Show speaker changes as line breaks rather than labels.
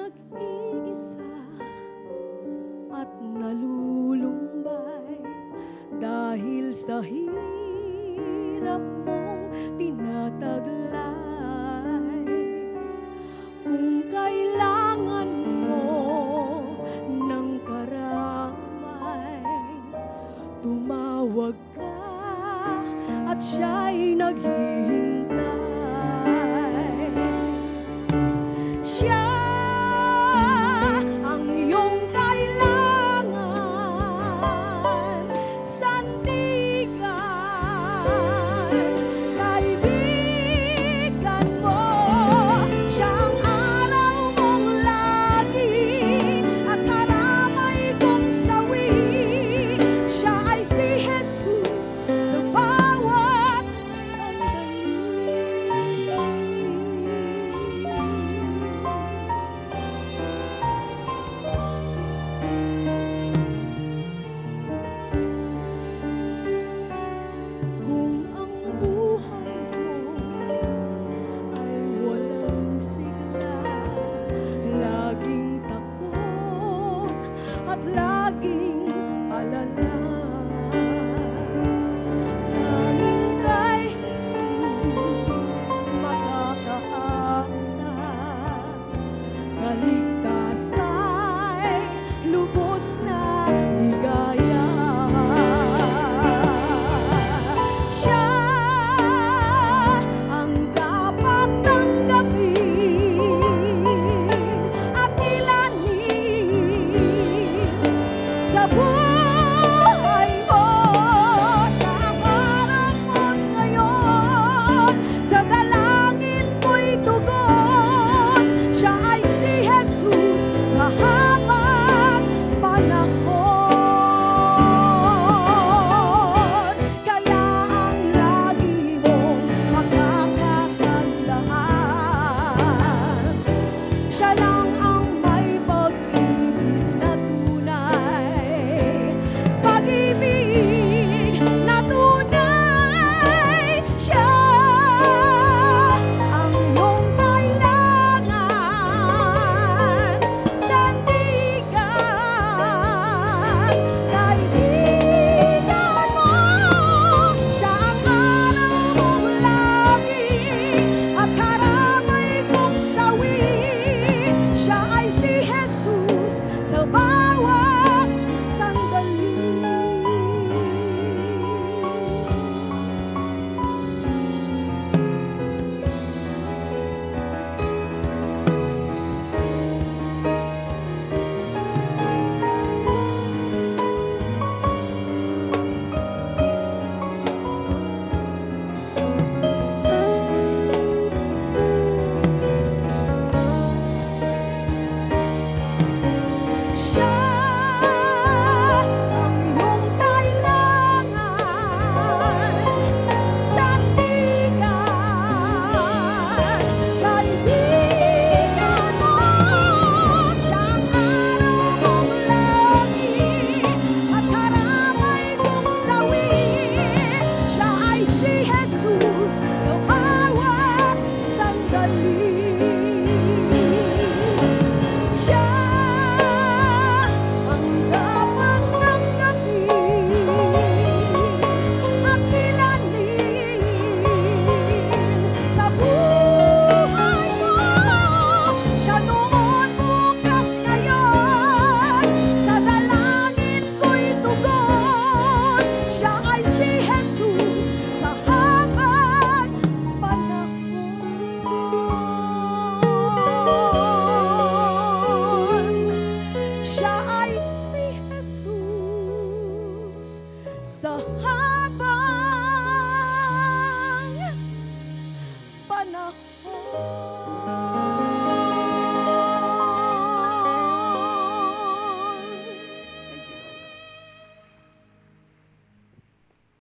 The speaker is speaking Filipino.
nag-iisa at nalulumbay dahil sa hirap mong tinataglay. Kung kailangan mo ng karamay, tumawag ka at siya'y naghihintay. Siya ang iyong kailangan, sandigan, kaibigan mo. Siya ang araw mong lagi at karamay mong sawi. Siya ay si Jesus sa bawat sandali. Kung ang buhay mo ay walang sigla, laging takot at laging alala, tanging kay Jesus makakaasa. Galing